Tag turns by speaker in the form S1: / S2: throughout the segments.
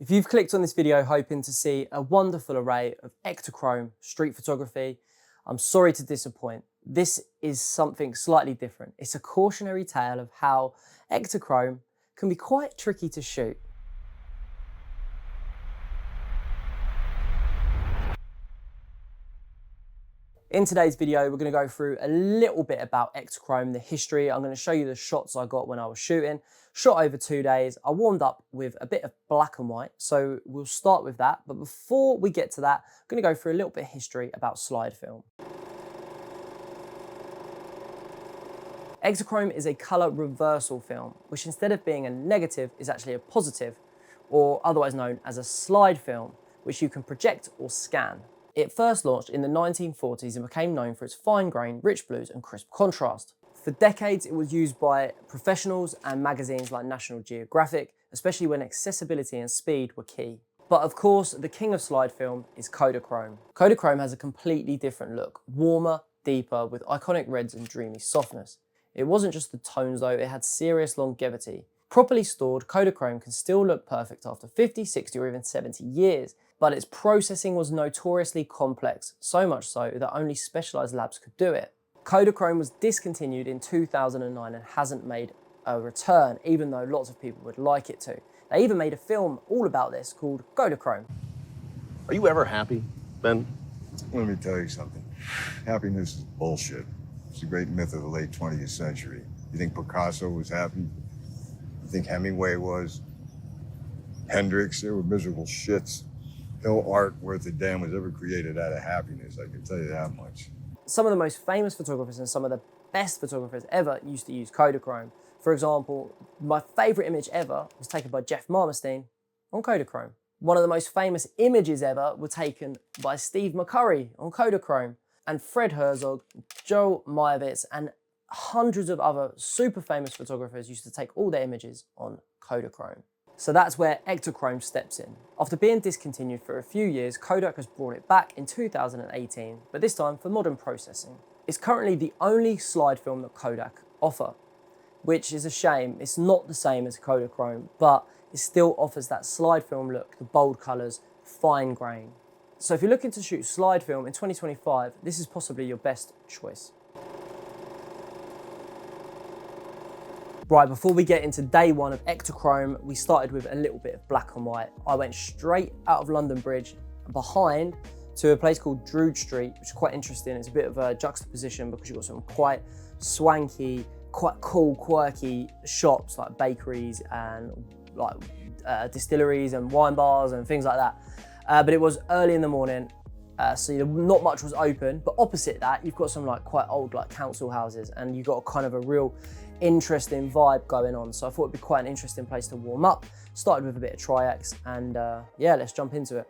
S1: If you've clicked on this video hoping to see a wonderful array of Ektachrome street photography, I'm sorry to disappoint. This is something slightly different. It's a cautionary tale of how Ektachrome can be quite tricky to shoot. In today's video, we're going to go through a little bit about Ektachrome, the history. I'm going to show you the shots I got when I was shooting. Shot over 2 days. I warmed up with a bit of black and white, so we'll start with that. But before we get to that, I'm going to go through a little bit of history about slide film. Ektachrome is a color reversal film, which instead of being a negative is actually a positive, or otherwise known as a slide film, which you can project or scan. It first launched in the 1940s and became known for its fine grain, rich blues and crisp contrast. For decades, it was used by professionals and magazines like National Geographic, especially when accessibility and speed were key. But of course, the king of slide film is Kodachrome. Kodachrome has a completely different look, warmer, deeper, with iconic reds and dreamy softness. It wasn't just the tones though, it had serious longevity. Properly stored, Kodachrome can still look perfect after 50, 60 or even 70 years, but its processing was notoriously complex, so much so that only specialised labs could do it. Kodachrome was discontinued in 2009 and hasn't made a return, even though lots of people would like it to. They even made a film all about this called Kodachrome.
S2: Are you ever happy, Ben?
S3: Let me tell you something. Happiness is bullshit. It's a great myth of the late 20th century. You think Picasso was happy? You think Hemingway was? Hendrix? They were miserable shits. No art worth a damn was ever created out of happiness, I can tell you that much.
S1: Some of the most famous photographers and some of the best photographers ever used to use Kodachrome. For example, my favourite image ever was taken by Jeff Marmerstein on Kodachrome. One of the most famous images ever were taken by Steve McCurry on Kodachrome. And Fred Herzog, Joe Meyerowitz, and hundreds of other super famous photographers used to take all their images on Kodachrome. So that's where Ektachrome steps in. After being discontinued for a few years, Kodak has brought it back in 2018, but this time for modern processing. It's currently the only slide film that Kodak offer, which is a shame. It's not the same as Kodachrome, but it still offers that slide film look, the bold colours, fine grain. So if you're looking to shoot slide film in 2025, this is possibly your best choice. Right, before we get into day one of Ektachrome, we started with a little bit of black and white. I went straight out of London Bridge behind to a place called Drood Street, which is quite interesting. It's a bit of a juxtaposition because you've got some quite swanky, quite cool, quirky shops like bakeries and like distilleries and wine bars and things like that. But it was early in the morning, so not much was open. But opposite that, you've got some like quite old like council houses, and you've got a kind of a real interesting vibe going on. So I thought it'd be quite an interesting place to warm up. Started with a bit of Tri-X, and yeah, let's jump into it.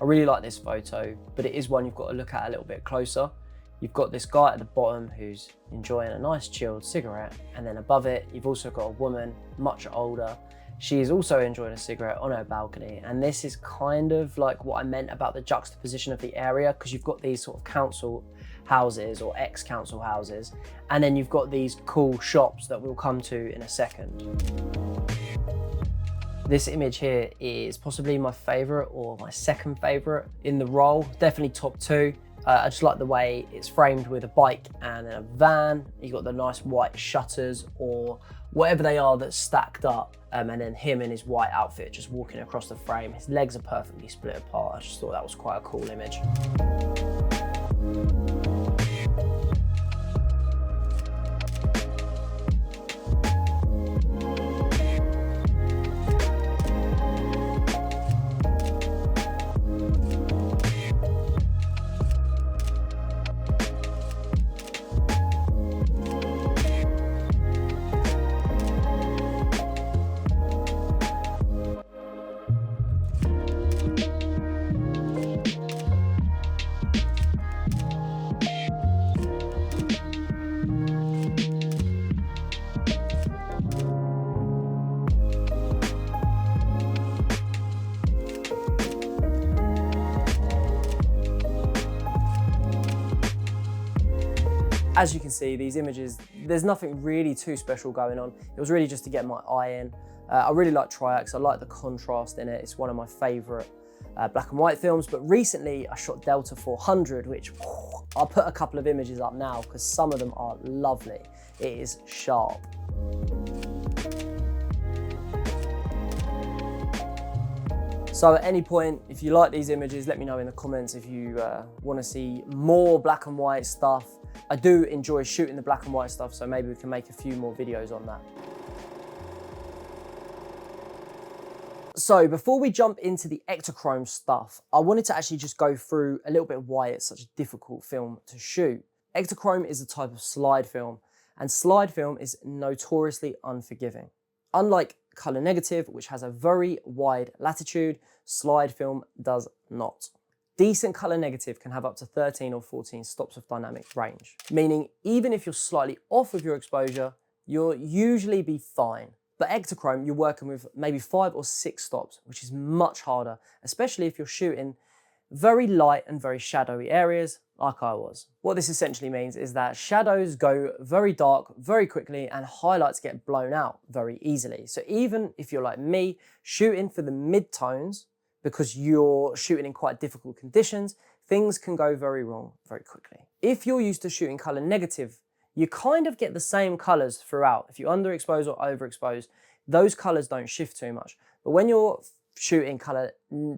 S1: I really like this photo, but it is one you've got to look at a little bit closer. You've got this guy at the bottom who's enjoying a nice chilled cigarette, and then above it, you've also got a woman, much older. She is also enjoying a cigarette on her balcony, and this is kind of like what I meant about the juxtaposition of the area, because you've got these sort of council houses or ex-council houses, and then you've got these cool shops that we'll come to in a second. This image here is possibly my favourite or my second favourite in the roll, definitely top two. I just like the way it's framed with a bike and then a van. You've got the nice white shutters or whatever they are that's stacked up, and then him in his white outfit just walking across the frame. His legs are perfectly split apart. I just thought that was quite a cool image. As you can see, these images, there's nothing really too special going on. It was really just to get my eye in. I really like Tri-X, I like the contrast in it. It's one of my favorite black and white films, but recently I shot Delta 400, which I'll put a couple of images up now because some of them are lovely. It is sharp. So at any point, if you like these images, let me know in the comments if you want to see more black and white stuff. I do enjoy shooting the black and white stuff, so maybe we can make a few more videos on that. So before we jump into the Ektachrome stuff, I wanted to actually just go through a little bit of why it's such a difficult film to shoot. Ektachrome is a type of slide film, and slide film is notoriously unforgiving. Unlike color negative, which has a very wide latitude, slide film does not. Decent color negative can have up to 13 or 14 stops of dynamic range, meaning even if you're slightly off with your exposure, you'll usually be fine. But Ektachrome, you're working with maybe 5 or 6 stops, which is much harder, especially if you're shooting very light and very shadowy areas like I was. What this essentially means is that shadows go very dark very quickly and highlights get blown out very easily. So even if you're like me, shooting for the mid-tones, because you're shooting in quite difficult conditions, things can go very wrong very quickly. If you're used to shooting color negative, you kind of get the same colors throughout. If you underexpose or overexpose, those colors don't shift too much. But when you're shooting color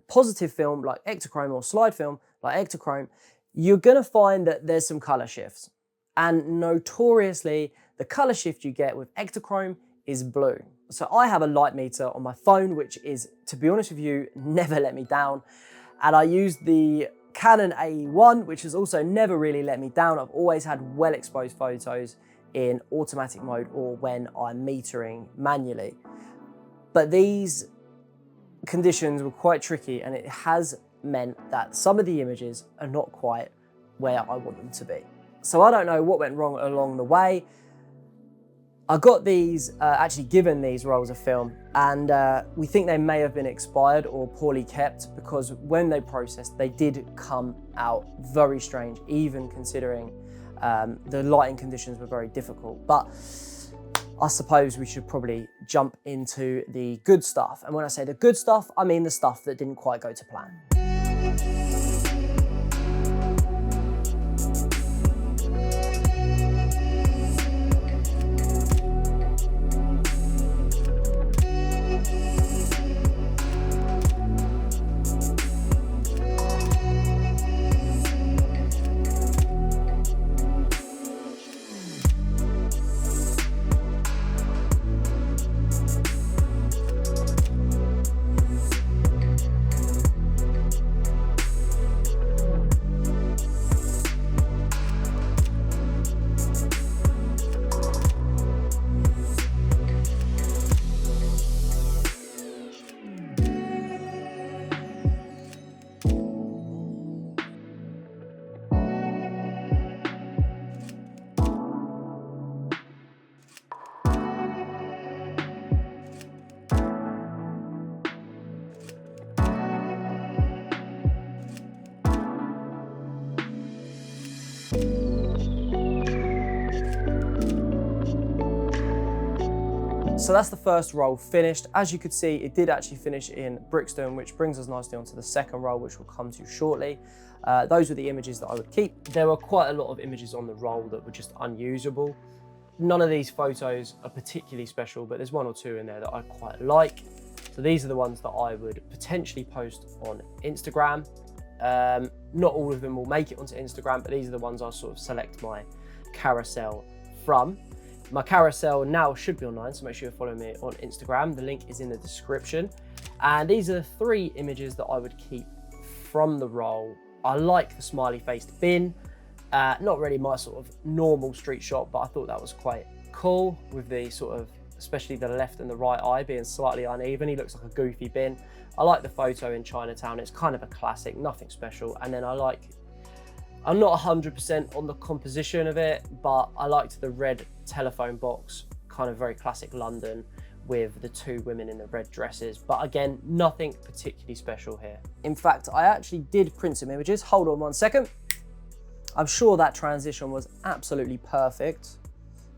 S1: positive film like Ektachrome or slide film like Ektachrome, you're gonna find that there's some color shifts. And notoriously, the color shift you get with Ektachrome is blue. So I have a light meter on my phone, which is, to be honest with you, never let me down. And I use the Canon AE-1, which has also never really let me down. I've always had well exposed photos in automatic mode or when I'm metering manually. But these conditions were quite tricky, and it has meant that some of the images are not quite where I want them to be. So I don't know what went wrong along the way. I got these, actually given these rolls of film, and we think they may have been expired or poorly kept, because when they processed, they did come out very strange, even considering the lighting conditions were very difficult. But I suppose we should probably jump into the good stuff. And when I say the good stuff, I mean the stuff that didn't quite go to plan. So that's the first roll finished. As you could see, it did actually finish in Brixton, which brings us nicely onto the second roll, which we'll come to shortly. Those were the images that I would keep. There were quite a lot of images on the roll that were just unusable. None of these photos are particularly special, but there's one or two in there that I quite like. So these are the ones that I would potentially post on Instagram. Not all of them will make it onto Instagram, but these are the ones I sort of select my carousel from. My carousel now should be online, so make sure you're following me on Instagram. The link is in the description. And these are the 3 images that I would keep from the roll. I like the smiley faced bin. Not really my sort of normal street shot, but I thought that was quite cool with the sort of, especially the left and the right eye being slightly uneven. He looks like a goofy bin. I like the photo in Chinatown. It's kind of a classic, nothing special. And then I'm not 100% on the composition of it, but I liked the red telephone box, kind of very classic London with the 2 women in the red dresses. But again, nothing particularly special here. In fact, I actually did print some images. Hold on one second. I'm sure that transition was absolutely perfect,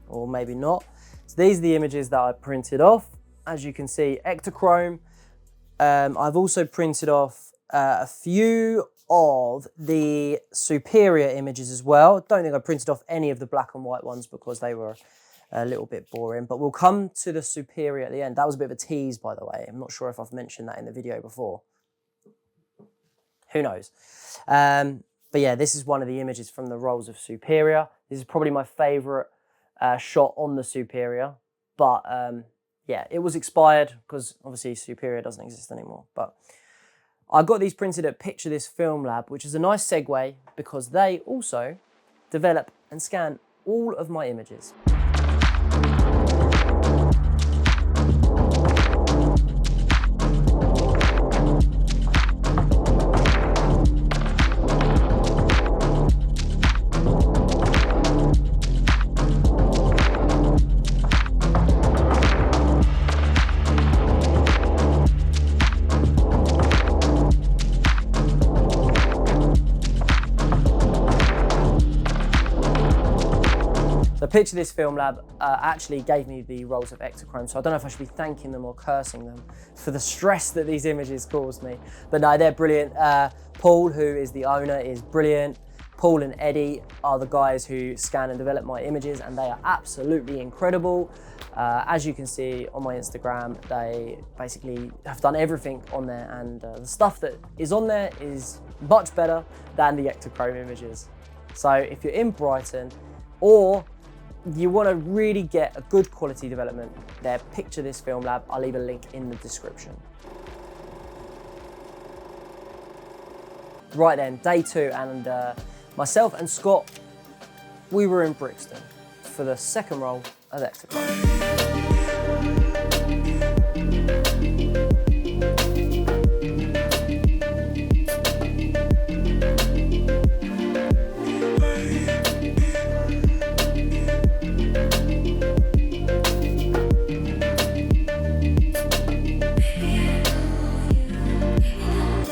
S1: or maybe not. So these are the images that I printed off. As you can see, Ektachrome. I've also printed off a few of the Superia images as well. Don't think I printed off any of the black and white ones because they were a little bit boring, but we'll come to the Superia at the end. That was a bit of a tease, by the way. I'm not sure if I've mentioned that in the video before. Who knows? But yeah, this is one of the images from the rolls of Superia. This is probably my favorite shot on the Superia, but yeah, it was expired because obviously Superia doesn't exist anymore. But I got these printed at Picture This Film Lab, which is a nice segue because they also develop and scan all of my images. Picture This Film Lab actually gave me the rolls of Ektachrome, so I don't know if I should be thanking them or cursing them for the stress that these images caused me. But no, they're brilliant. Paul, who is the owner, is brilliant. Paul and Eddie are the guys who scan and develop my images, and they are absolutely incredible. As you can see on my Instagram, they basically have done everything on there, and the stuff that is on there is much better than the Ektachrome images. So if you're in Brighton, or you want to really get a good quality development, there, Picture This Film Lab. I'll leave a link in the description. Right then, day 2, and myself and Scott, we were in Brixton for the second roll of Ektachrome.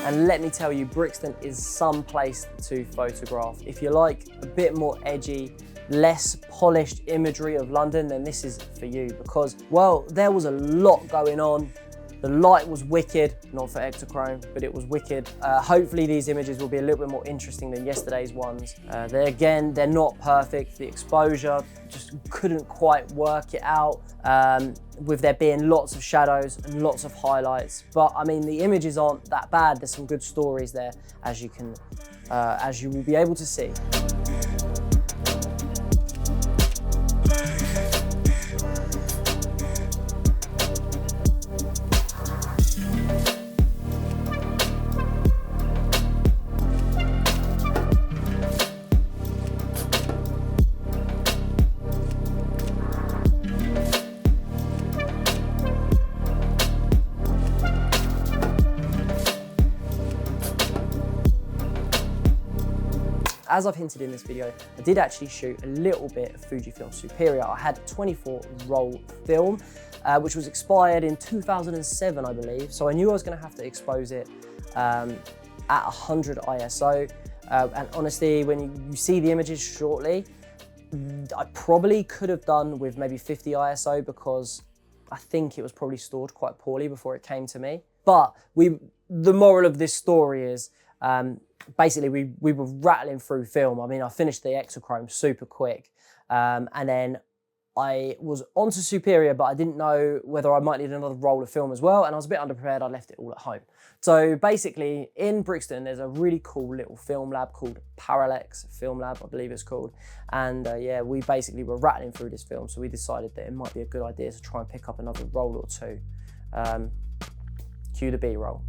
S1: And let me tell you, Brixton is some place to photograph. If you like a bit more edgy, less polished imagery of London, then this is for you because, well, there was a lot going on. The light was wicked, not for Ektachrome, but it was wicked. Hopefully these images will be a little bit more interesting than yesterday's ones. They're not perfect. The exposure just couldn't quite work it out, with there being lots of shadows and lots of highlights. But I mean, the images aren't that bad. There's some good stories there, as you will be able to see. As I've hinted in this video, I did actually shoot a little bit of Fujifilm Superia. I had a 24 roll film, which was expired in 2007, I believe. So I knew I was gonna have to expose it at 100 ISO. And honestly, when you see the images shortly, I probably could have done with maybe 50 ISO because I think it was probably stored quite poorly before it came to me. But the moral of this story is, basically we were rattling through film. I mean, I finished the Ektachrome super quick, and then I was onto Superia, but I didn't know whether I might need another roll of film as well, and I was a bit underprepared. I left it all at home. So basically, in Brixton, there's a really cool little film lab called Parallax Film Lab, I believe it's called, and yeah, we basically were rattling through this film, so we decided that it might be a good idea to try and pick up another roll or two. Cue the B-roll.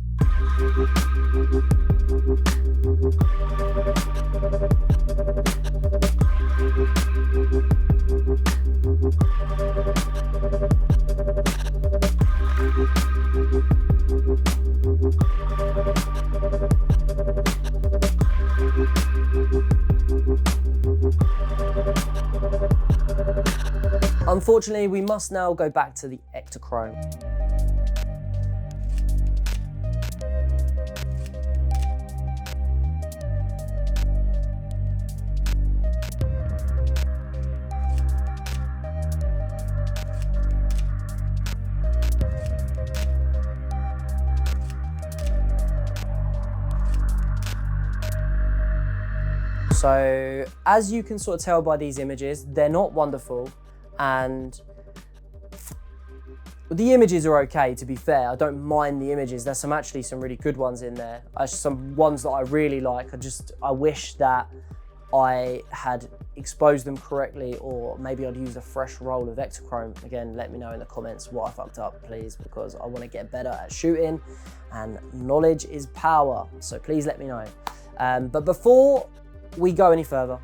S1: Unfortunately, we must now go back to the Ektachrome. So as you can sort of tell by these images, they're not wonderful, and the images are okay, to be fair. I don't mind the images. There's actually some really good ones in there. Some ones that I really like. I wish that I had exposed them correctly, or maybe I'd use a fresh roll of Ektachrome. Again, let me know in the comments what I fucked up, please, because I want to get better at shooting, and knowledge is power. So please let me know. But before we go any further,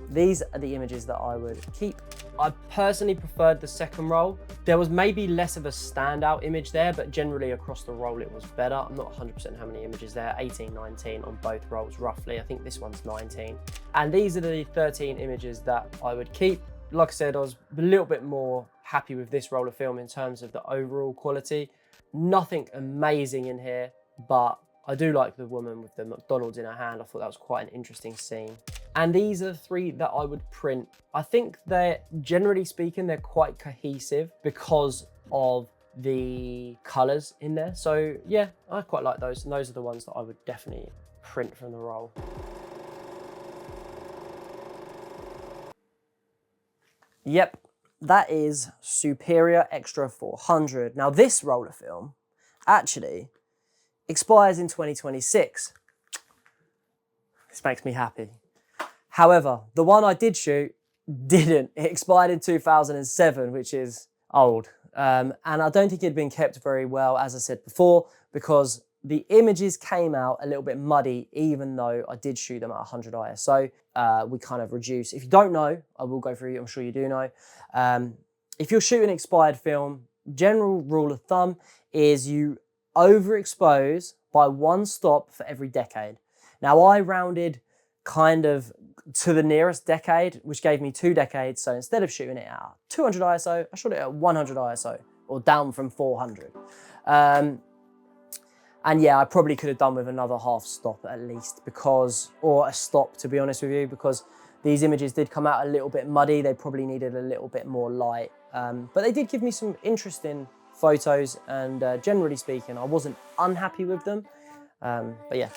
S1: these are the images that I would keep. I personally preferred the second roll. There was maybe less of a standout image there, but generally across the roll it was better. I'm not 100% how many images there, 18, 19 on both rolls roughly. I think this one's 19. And these are the 13 images that I would keep. Like I said, I was a little bit more happy with this roll of film in terms of the overall quality. Nothing amazing in here, but I do like the woman with the McDonald's in her hand. I thought that was quite an interesting scene. And these are the 3 that I would print. I think they're, generally speaking, they're quite cohesive because of the colors in there. So yeah, I quite like those. And those are the ones that I would definitely print from the roll. Yep, that is Superia Extra 400. Now this roll of film actually expires in 2026. This makes me happy. However, the one I did shoot didn't. It expired in 2007, which is old. And I don't think it had been kept very well, as I said before, because the images came out a little bit muddy, even though I did shoot them at 100 ISO. We kind of reduce. If you don't know, I will go through, I'm sure you do know. If you're shooting expired film, general rule of thumb is you overexpose by 1 stop for every decade. Now I rounded kind of to the nearest decade, which gave me 2 decades. So instead of shooting it at 200 ISO, I shot it at 100 ISO, or down from 400. And yeah, I probably could have done with another half stop at least, because, or a stop to be honest with you, because these images did come out a little bit muddy. They probably needed a little bit more light. But they did give me some interesting photos, and generally speaking, I wasn't unhappy with them. But yeah.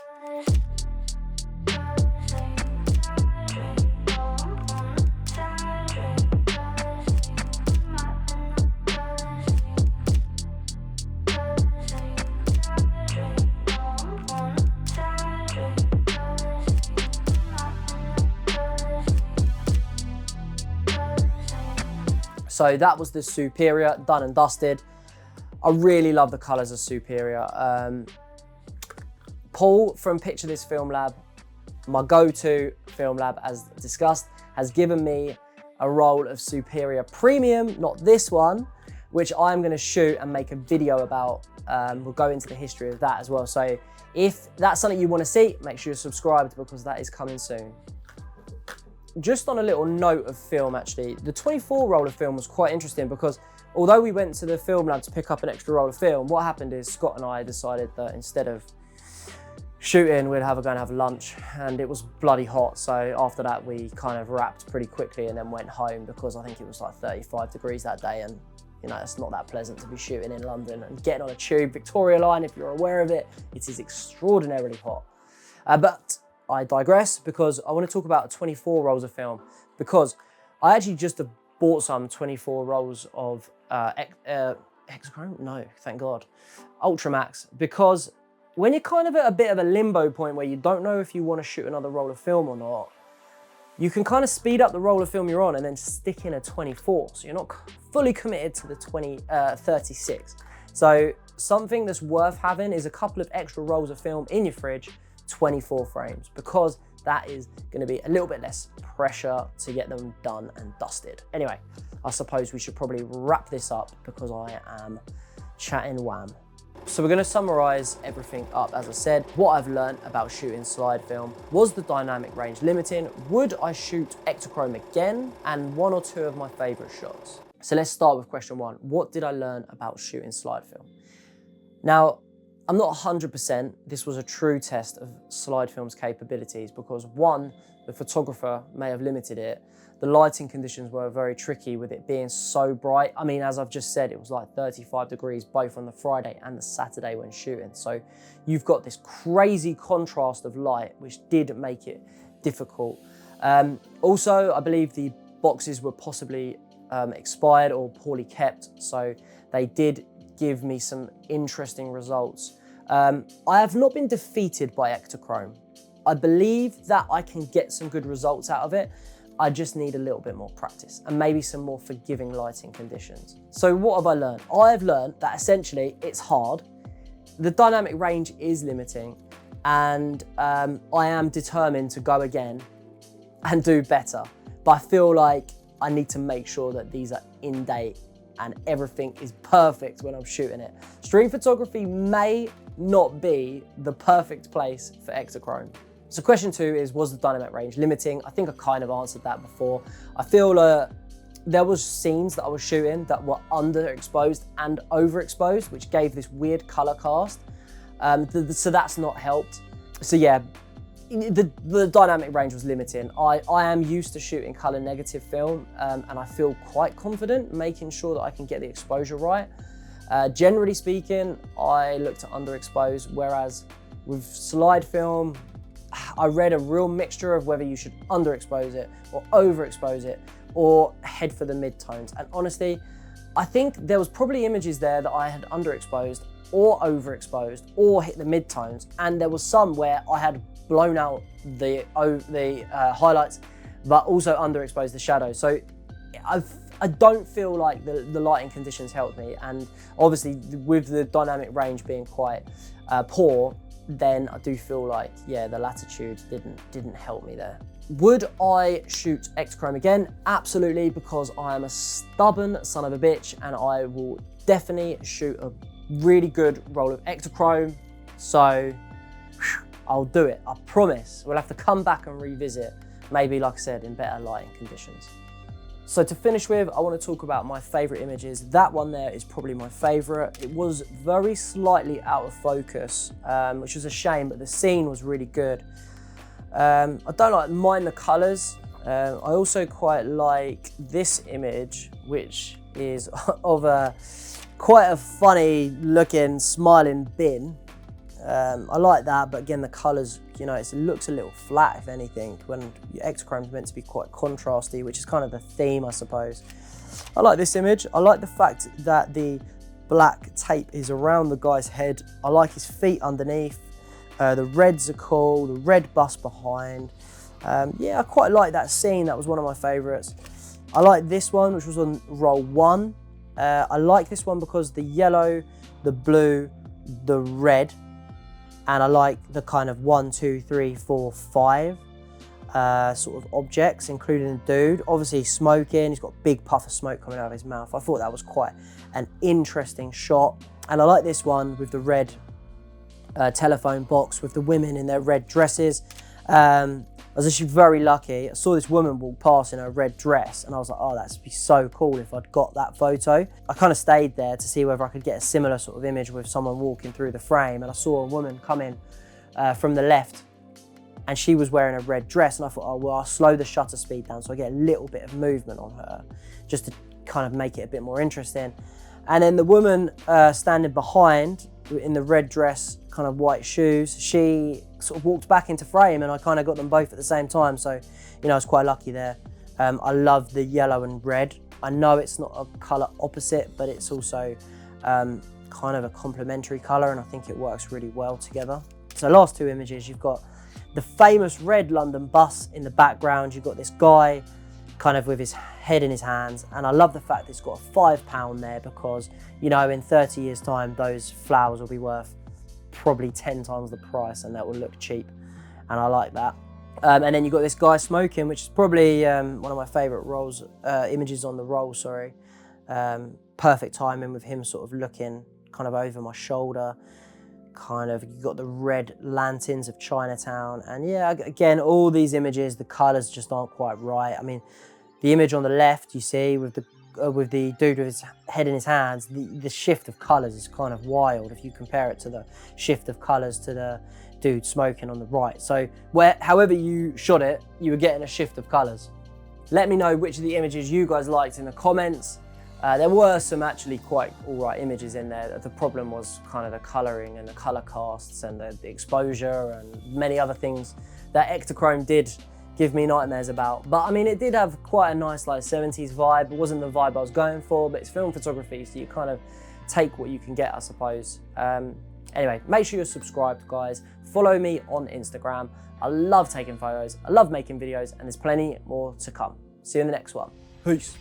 S1: So that was the Superia, done and dusted. I really love the colors of Superia. Paul from Picture This Film Lab, my go-to film lab as discussed, has given me a roll of Superia Premium, not this one, which I'm gonna shoot and make a video about. We'll go into the history of that as well. So if that's something you wanna see, make sure you're subscribed, because that is coming soon. Just on a little note of film actually, the 24 roll of film was quite interesting, because although we went to the film lab to pick up an extra roll of film, what happened is Scott and I decided that instead of shooting, we'd go and have lunch, and it was bloody hot. So after that, we kind of wrapped pretty quickly and then went home, because I think it was like 35 degrees that day, and you know, it's not that pleasant to be shooting in London and getting on a tube. Victoria Line, if you're aware of it, it is extraordinarily hot. But I digress, because I want to talk about 24 rolls of film, because I actually just bought some 24 rolls of Ektachrome? No, thank God. Ultramax, because when you're kind of at a bit of a limbo point where you don't know if you want to shoot another roll of film or not, you can kind of speed up the roll of film you're on and then stick in a 24. So you're not fully committed to the 36. So something that's worth having is a couple of extra rolls of film in your fridge, 24 frames, because that is going to be a little bit less pressure to get them done and dusted. Anyway, I suppose we should probably wrap this up, because I am chatting wham. So we're going to summarize everything up. As I said, what I've learned about shooting slide film: was the dynamic range limiting? Would I shoot Ektachrome again? And 1 or 2 of my favorite shots. So let's start with question 1. What did I learn about shooting slide film? Now, I'm not 100%, this was a true test of slide film's capabilities, because 1, the photographer may have limited it. The lighting conditions were very tricky with it being so bright. I mean, as I've just said, it was like 35 degrees both on the Friday and the Saturday when shooting. So you've got this crazy contrast of light, which did make it difficult. Also, I believe the boxes were possibly expired or poorly kept, so they did give me some interesting results. I have not been defeated by Ektachrome. I believe that I can get some good results out of it. I just need a little bit more practice and maybe some more forgiving lighting conditions. So what have I learned? I've learned that essentially it's hard. The dynamic range is limiting, and I am determined to go again and do better. But I feel like I need to make sure that these are in date and everything is perfect when I'm shooting it. Stream photography may not be the perfect place for Ektachrome. So question 2 is, was the dynamic range limiting? I think I kind of answered that before. I feel there was scenes that I was shooting that were underexposed and overexposed, which gave this weird color cast. So that's not helped. So yeah, the dynamic range was limiting. I am used to shooting color negative film, and I feel quite confident making sure that I can get the exposure right. Generally speaking, I look to underexpose, whereas with slide film, I read a real mixture of whether you should underexpose it or overexpose it or head for the midtones. And honestly, I think there was probably images there that I had underexposed or overexposed or hit the midtones, and there was some where I had blown out the highlights but also underexposed the shadows. So I don't feel like the lighting conditions helped me, and obviously with the dynamic range being quite poor, then I do feel like, yeah, the latitude didn't help me there. Would I shoot Ektachrome again? Absolutely, because I am a stubborn son of a bitch, and I will definitely shoot a really good roll of Ektachrome. So I'll do it, I promise. We'll have to come back and revisit, maybe like I said, in better lighting conditions. So to finish with, I want to talk about my favorite images. That one there is probably my favorite. It was very slightly out of focus, which was a shame, but the scene was really good. I don't mind the colors. I also quite like this image, which is of quite a funny looking smiling bin. I like that, but again, the colors, you know, it looks a little flat, if anything, when Ektachrome's meant to be quite contrasty, which is kind of the theme, I suppose. I like this image. I like the fact that the black tape is around the guy's head. I like his feet underneath. The reds are cool, the red bus behind. Yeah, I quite like that scene. That was one of my favorites. I like this one, which was on roll 1. I like this one because the yellow, the blue, the red, and I like the kind of 1, 2, 3, 4, 5 sort of objects, including the dude. Obviously he's smoking, he's got a big puff of smoke coming out of his mouth. I thought that was quite an interesting shot. And I like this one with the red telephone box with the women in their red dresses. I was actually very lucky. I saw this woman walk past in her red dress, and I was like, oh, that'd be so cool if I'd got that photo. I kind of stayed there to see whether I could get a similar sort of image with someone walking through the frame, and I saw a woman come in from the left, and she was wearing a red dress, and I thought, oh, well, I'll slow the shutter speed down so I get a little bit of movement on her, just to kind of make it a bit more interesting. And then the woman standing behind in the red dress, kind of white shoes, she sort of walked back into frame, and I kind of got them both at the same time. So, you know, I was quite lucky there. I love the yellow and red. I know it's not a color opposite, but it's also kind of a complementary color, and I think it works really well together. So last two images, you've got the famous red London bus in the background. You've got this guy kind of with his head in his hands, and I love the fact it's got a £5 there, because, you know, in 30 years time, those flowers will be worth probably 10 times the price, and that will look cheap, and I like that. And then you've got this guy smoking, which is probably one of my favorite rolls, images on the roll, sorry. Perfect timing with him sort of looking kind of over my shoulder. Kind of, you've got the red lanterns of Chinatown, and yeah, again, all these images, the colors just aren't quite right. I mean, the image on the left, you see, with the dude with his head in his hands, the shift of colors is kind of wild if you compare it to the shift of colors to the dude smoking on the right. So however you shot it, you were getting a shift of colors. Let me know which of the images you guys liked in the comments. There were some actually quite all right images in there. The problem was kind of the coloring and the color casts and the exposure and many other things that Ektachrome did give me nightmares about. But I mean, it did have quite a nice like 70s vibe. It wasn't the vibe I was going for, but it's film photography, so you kind of take what you can get, I suppose. Anyway, make sure you're subscribed, guys. Follow me on Instagram. I love taking photos, I love making videos, and there's plenty more to come. See you in the next one. Peace.